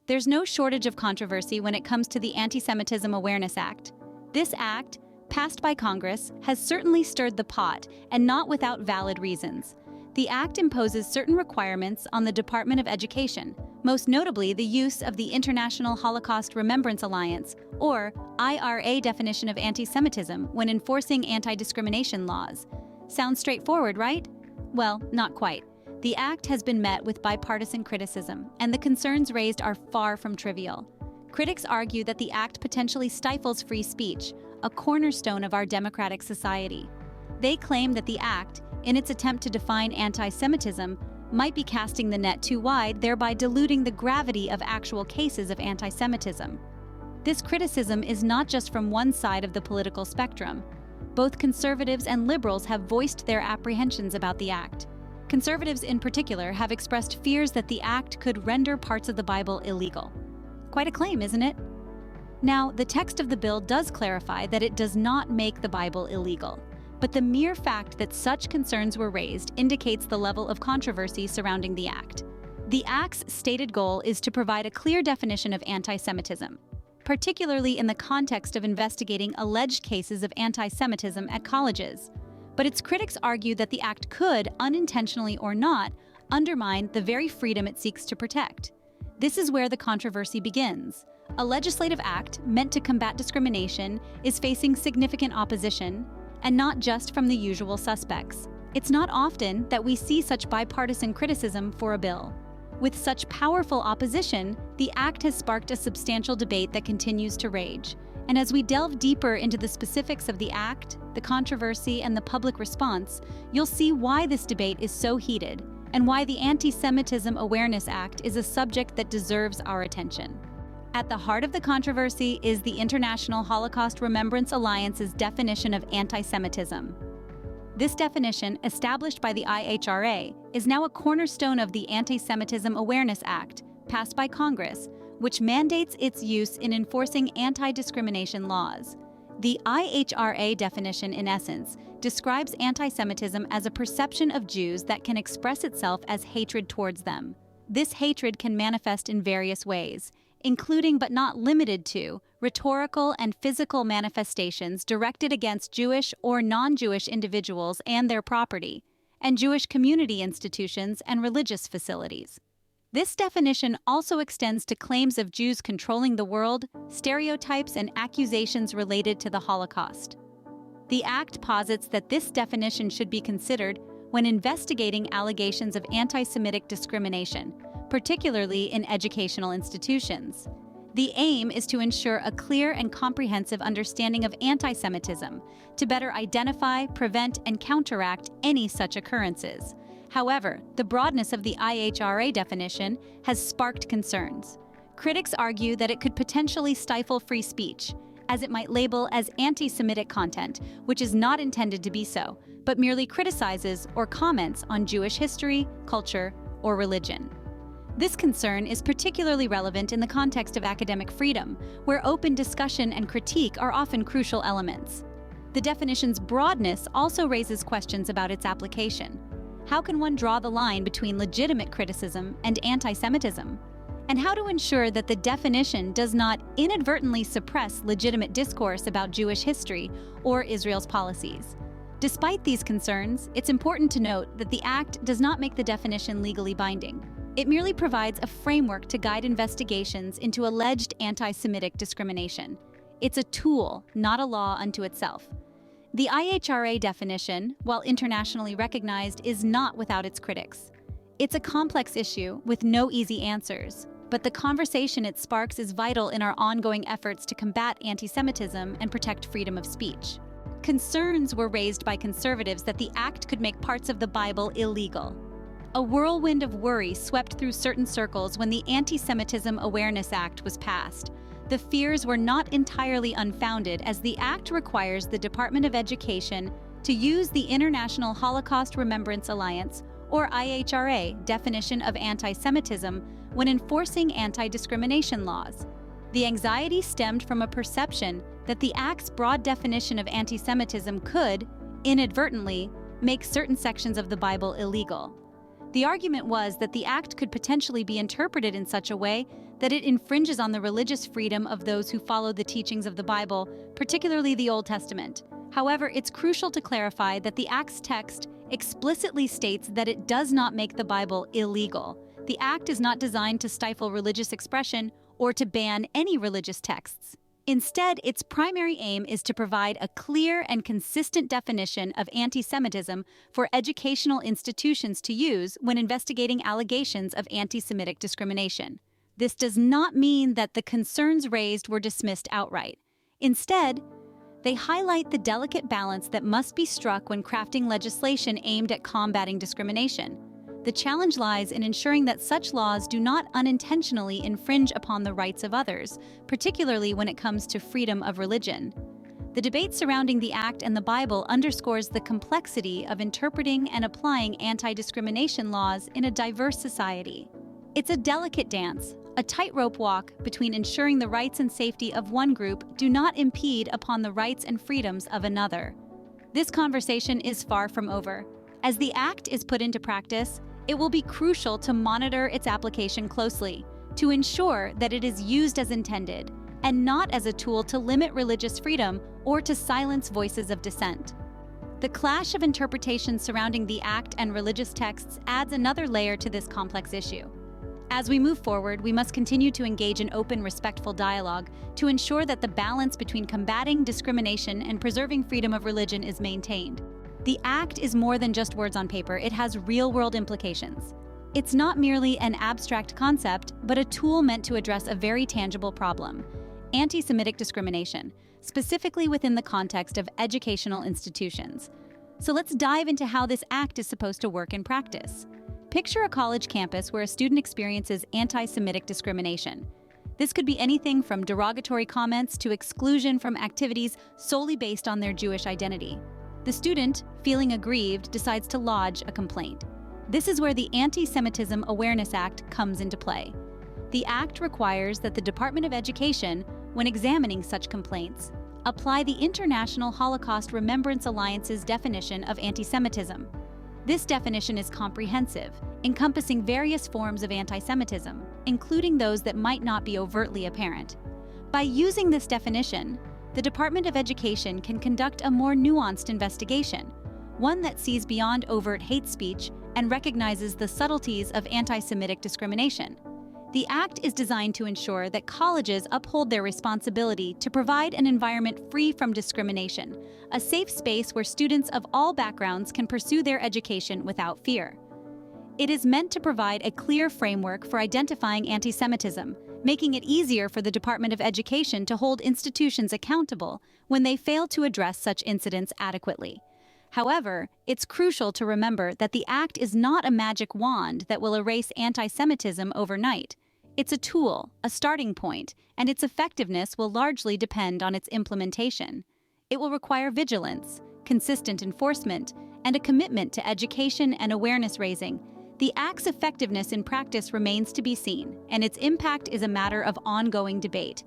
There's no shortage of controversy when it comes to the Antisemitism Awareness Act. This act, passed by Congress, has certainly stirred the pot, and not without valid reasons. The act imposes certain requirements on the Department of Education, most notably the use of the International Holocaust Remembrance Alliance, or IHRA definition of anti-Semitism when enforcing anti-discrimination laws. Sounds straightforward, right? Well, not quite. The act has been met with bipartisan criticism, and the concerns raised are far from trivial. Critics argue that the act potentially stifles free speech, a cornerstone of our democratic society. They claim that the act, in its attempt to define anti-Semitism, might be casting the net too wide, thereby diluting the gravity of actual cases of anti-Semitism. This criticism is not just from one side of the political spectrum. Both conservatives and liberals have voiced their apprehensions about the act. Conservatives in particular have expressed fears that the act could render parts of the Bible illegal. Quite a claim, isn't it? Now, the text of the bill does clarify that it does not make the Bible illegal, but the mere fact that such concerns were raised indicates the level of controversy surrounding the act. The act's stated goal is to provide a clear definition of anti-Semitism, particularly in the context of investigating alleged cases of anti-Semitism at colleges. But its critics argue that the act could, unintentionally or not, undermine the very freedom it seeks to protect. This is where the controversy begins. A legislative act meant to combat discrimination is facing significant opposition, and not just from the usual suspects. It's not often that we see such bipartisan criticism for a bill. With such powerful opposition, the act has sparked a substantial debate that continues to rage. And as we delve deeper into the specifics of the act, the controversy, and the public response, you'll see why this debate is so heated, and why the Antisemitism Awareness Act is a subject that deserves our attention. At the heart of the controversy is the International Holocaust Remembrance Alliance's definition of anti-Semitism. This definition, established by the IHRA, is now a cornerstone of the Antisemitism Awareness Act, passed by Congress, which mandates its use in enforcing anti-discrimination laws. The IHRA definition, in essence, describes anti-Semitism as a perception of Jews that can express itself as hatred towards them. This hatred can manifest in various ways, including but not limited to rhetorical and physical manifestations directed against Jewish or non-Jewish individuals and their property, and Jewish community institutions and religious facilities. This definition also extends to claims of Jews controlling the world, stereotypes, and accusations related to the Holocaust. The Act posits that this definition should be considered when investigating allegations of anti-Semitic discrimination, particularly in educational institutions. The aim is to ensure a clear and comprehensive understanding of anti-Semitism, to better identify, prevent, and counteract any such occurrences. However, the broadness of the IHRA definition has sparked concerns. Critics argue that it could potentially stifle free speech, as it might label as anti-Semitic content, which is not intended to be so, but merely criticizes or comments on Jewish history, culture, or religion. This concern is particularly relevant in the context of academic freedom, where open discussion and critique are often crucial elements. The definition's broadness also raises questions about its application. How can one draw the line between legitimate criticism and anti-Semitism? And how to ensure that the definition does not inadvertently suppress legitimate discourse about Jewish history or Israel's policies? Despite these concerns, it's important to note that the Act does not make the definition legally binding. It merely provides a framework to guide investigations into alleged anti-Semitic discrimination. It's a tool, not a law unto itself. The IHRA definition, while internationally recognized, is not without its critics. It's a complex issue with no easy answers, but the conversation it sparks is vital in our ongoing efforts to combat anti-Semitism and protect freedom of speech. Concerns were raised by conservatives that the Act could make parts of the Bible illegal. A whirlwind of worry swept through certain circles when the Antisemitism Awareness Act was passed. The fears were not entirely unfounded, as the Act requires the Department of Education to use the International Holocaust Remembrance Alliance, or IHRA, definition of anti-Semitism when enforcing anti-discrimination laws. The anxiety stemmed from a perception that the Act's broad definition of anti-Semitism could, inadvertently, make certain sections of the Bible illegal. The argument was that the act could potentially be interpreted in such a way that it infringes on the religious freedom of those who follow the teachings of the Bible, particularly the Old Testament. However, it's crucial to clarify that the Act's text explicitly states that it does not make the Bible illegal. The Act is not designed to stifle religious expression or to ban any religious texts. Instead, its primary aim is to provide a clear and consistent definition of anti-Semitism for educational institutions to use when investigating allegations of anti-Semitic discrimination. This does not mean that the concerns raised were dismissed outright. Instead, they highlight the delicate balance that must be struck when crafting legislation aimed at combating discrimination. The challenge lies in ensuring that such laws do not unintentionally infringe upon the rights of others, particularly when it comes to freedom of religion. The debate surrounding the Act and the Bible underscores the complexity of interpreting and applying anti-discrimination laws in a diverse society. It's a delicate dance, a tightrope walk between ensuring the rights and safety of one group do not impede upon the rights and freedoms of another. This conversation is far from over. As the Act is put into practice, it will be crucial to monitor its application closely, to ensure that it is used as intended, and not as a tool to limit religious freedom or to silence voices of dissent. The clash of interpretations surrounding the Act and religious texts adds another layer to this complex issue. As we move forward, we must continue to engage in open, respectful dialogue to ensure that the balance between combating discrimination and preserving freedom of religion is maintained. The Act is more than just words on paper, it has real-world implications. It's not merely an abstract concept, but a tool meant to address a very tangible problem: anti-Semitic discrimination, specifically within the context of educational institutions. So let's dive into how this Act is supposed to work in practice. Picture a college campus where a student experiences anti-Semitic discrimination. This could be anything from derogatory comments to exclusion from activities solely based on their Jewish identity. The student, feeling aggrieved, decides to lodge a complaint. This is where the Antisemitism Awareness Act comes into play. The Act requires that the Department of Education, when examining such complaints, apply the International Holocaust Remembrance Alliance's definition of antisemitism. This definition is comprehensive, encompassing various forms of antisemitism, including those that might not be overtly apparent. By using this definition, the Department of Education can conduct a more nuanced investigation, one that sees beyond overt hate speech and recognizes the subtleties of anti-Semitic discrimination. The Act is designed to ensure that colleges uphold their responsibility to provide an environment free from discrimination, a safe space where students of all backgrounds can pursue their education without fear. It is meant to provide a clear framework for identifying antisemitism, making it easier for the Department of Education to hold institutions accountable when they fail to address such incidents adequately. However, it's crucial to remember that the Act is not a magic wand that will erase anti-Semitism overnight. It's a tool, a starting point, and its effectiveness will largely depend on its implementation. It will require vigilance, consistent enforcement, and a commitment to education and awareness raising. The Act's effectiveness in practice remains to be seen, and its impact is a matter of ongoing debate.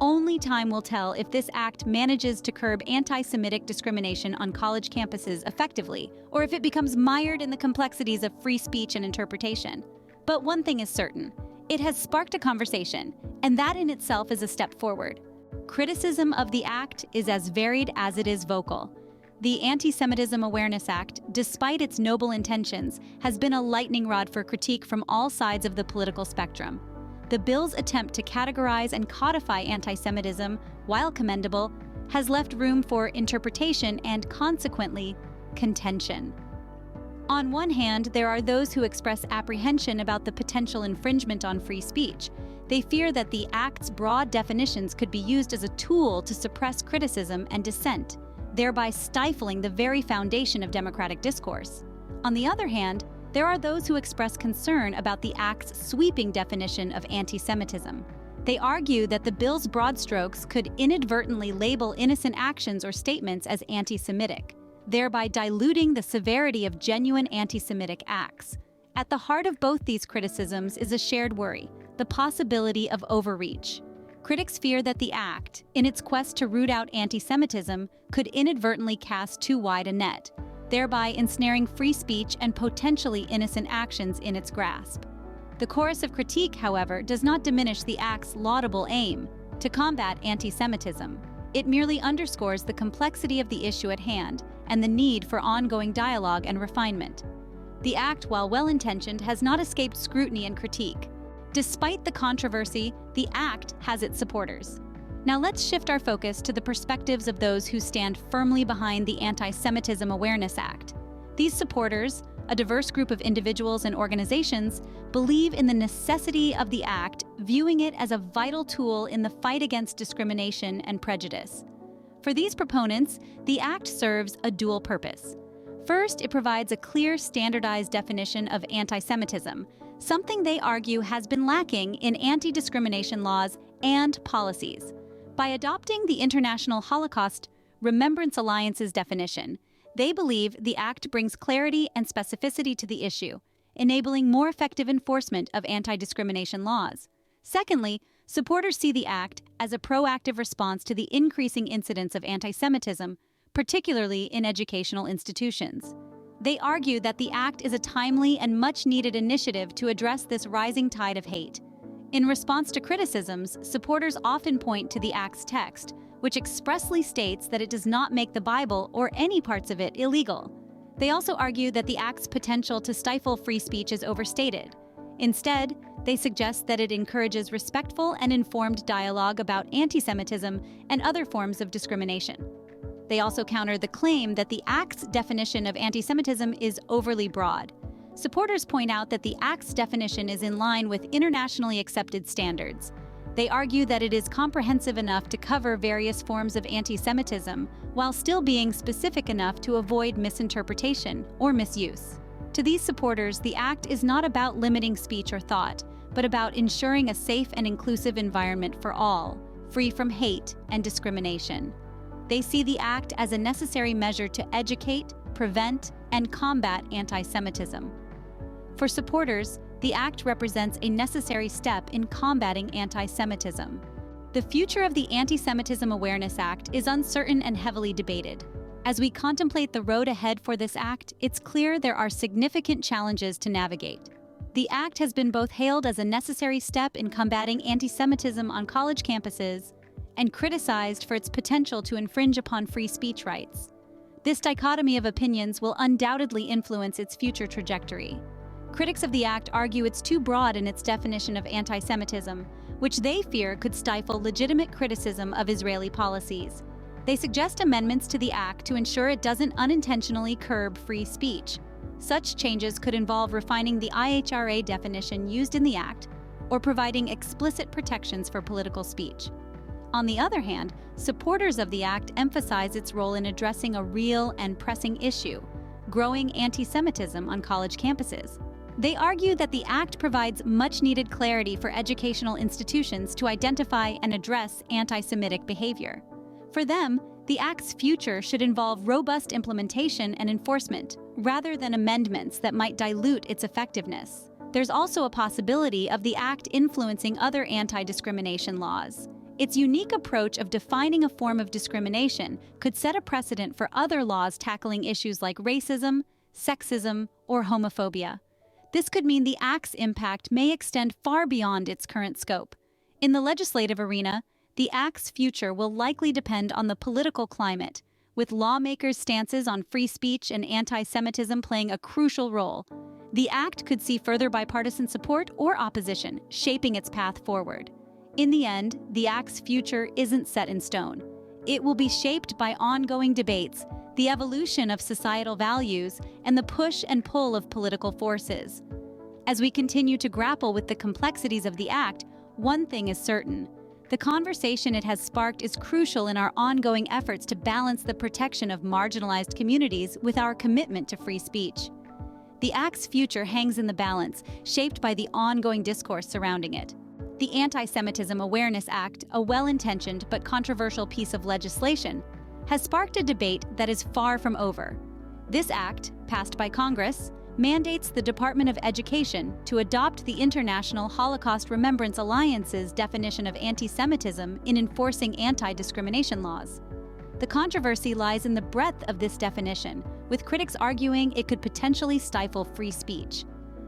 Only time will tell if this Act manages to curb anti-Semitic discrimination on college campuses effectively, or if it becomes mired in the complexities of free speech and interpretation. But one thing is certain: it has sparked a conversation, and that in itself is a step forward. Criticism of the Act is as varied as it is vocal. The Antisemitism Awareness Act, despite its noble intentions, has been a lightning rod for critique from all sides of the political spectrum. The bill's attempt to categorize and codify antisemitism, while commendable, has left room for interpretation and, consequently, contention. On one hand, there are those who express apprehension about the potential infringement on free speech. They fear that the Act's broad definitions could be used as a tool to suppress criticism and dissent, thereby stifling the very foundation of democratic discourse. On the other hand, there are those who express concern about the Act's sweeping definition of anti-Semitism. They argue that the bill's broad strokes could inadvertently label innocent actions or statements as anti-Semitic, thereby diluting the severity of genuine anti-Semitic acts. At the heart of both these criticisms is a shared worry: the possibility of overreach. Critics fear that the Act, in its quest to root out anti-Semitism, could inadvertently cast too wide a net, thereby ensnaring free speech and potentially innocent actions in its grasp. The chorus of critique, however, does not diminish the Act's laudable aim to combat anti-Semitism. It merely underscores the complexity of the issue at hand and the need for ongoing dialogue and refinement. The Act, while well-intentioned, has not escaped scrutiny and critique. Despite the controversy, the Act has its supporters. Now let's shift our focus to the perspectives of those who stand firmly behind the Antisemitism Awareness Act. These supporters, a diverse group of individuals and organizations, believe in the necessity of the Act, viewing it as a vital tool in the fight against discrimination and prejudice. For these proponents, the Act serves a dual purpose. First, it provides a clear, standardized definition of anti-Semitism, something they argue has been lacking in anti-discrimination laws and policies. By adopting the International Holocaust Remembrance Alliance's definition, they believe the Act brings clarity and specificity to the issue, enabling more effective enforcement of anti-discrimination laws. Secondly, supporters see the Act as a proactive response to the increasing incidence of anti-Semitism, particularly in educational institutions. They argue that the Act is a timely and much-needed initiative to address this rising tide of hate. In response to criticisms, supporters often point to the Act's text, which expressly states that it does not make the Bible or any parts of it illegal. They also argue that the Act's potential to stifle free speech is overstated. Instead, they suggest that it encourages respectful and informed dialogue about anti-Semitism and other forms of discrimination. They also counter the claim that the Act's definition of anti-Semitism is overly broad. Supporters point out that the Act's definition is in line with internationally accepted standards. They argue that it is comprehensive enough to cover various forms of anti-Semitism while still being specific enough to avoid misinterpretation or misuse. To these supporters, the Act is not about limiting speech or thought, but about ensuring a safe and inclusive environment for all, free from hate and discrimination. They see the Act as a necessary measure to educate, prevent, and combat anti-Semitism. For supporters, the Act represents a necessary step in combating anti-Semitism. The future of the Antisemitism Awareness Act is uncertain and heavily debated. As we contemplate the road ahead for this Act, it's clear there are significant challenges to navigate. The Act has been both hailed as a necessary step in combating anti-Semitism on college campuses and criticized for its potential to infringe upon free speech rights. This dichotomy of opinions will undoubtedly influence its future trajectory. Critics of the Act argue it's too broad in its definition of anti-Semitism, which they fear could stifle legitimate criticism of Israeli policies. They suggest amendments to the Act to ensure it doesn't unintentionally curb free speech. Such changes could involve refining the IHRA definition used in the Act or providing explicit protections for political speech. On the other hand, supporters of the Act emphasize its role in addressing a real and pressing issue: growing anti-Semitism on college campuses. They argue that the Act provides much-needed clarity for educational institutions to identify and address anti-Semitic behavior. For them, the Act's future should involve robust implementation and enforcement, rather than amendments that might dilute its effectiveness. There's also a possibility of the Act influencing other anti-discrimination laws. Its unique approach of defining a form of discrimination could set a precedent for other laws tackling issues like racism, sexism, or homophobia. This could mean the Act's impact may extend far beyond its current scope. In the legislative arena, the Act's future will likely depend on the political climate, with lawmakers' stances on free speech and anti-Semitism playing a crucial role. The Act could see further bipartisan support or opposition, shaping its path forward. In the end, the Act's future isn't set in stone. It will be shaped by ongoing debates, the evolution of societal values, and the push and pull of political forces. As we continue to grapple with the complexities of the Act, one thing is certain: the conversation it has sparked is crucial in our ongoing efforts to balance the protection of marginalized communities with our commitment to free speech. The Act's future hangs in the balance, shaped by the ongoing discourse surrounding it. The Antisemitism Awareness Act, a well-intentioned but controversial piece of legislation, has sparked a debate that is far from over. This act, passed by Congress, mandates the Department of Education to adopt the International Holocaust Remembrance Alliance's definition of anti-Semitism in enforcing anti-discrimination laws. The controversy lies in the breadth of this definition, with critics arguing it could potentially stifle free speech.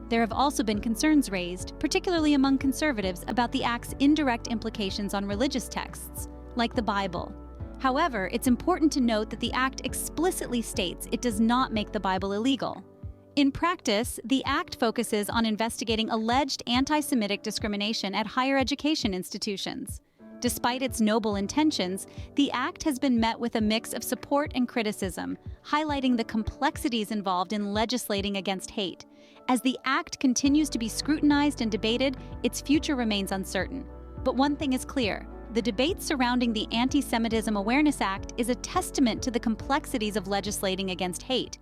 There have also been concerns raised, particularly among conservatives, about the Act's indirect implications on religious texts, like the Bible. However, it's important to note that the Act explicitly states it does not make the Bible illegal. In practice, the Act focuses on investigating alleged anti-Semitic discrimination at higher education institutions. Despite its noble intentions, the Act has been met with a mix of support and criticism, highlighting the complexities involved in legislating against hate. As the Act continues to be scrutinized and debated, its future remains uncertain. But one thing is clear: the debate surrounding the Antisemitism Awareness Act is a testament to the complexities of legislating against hate.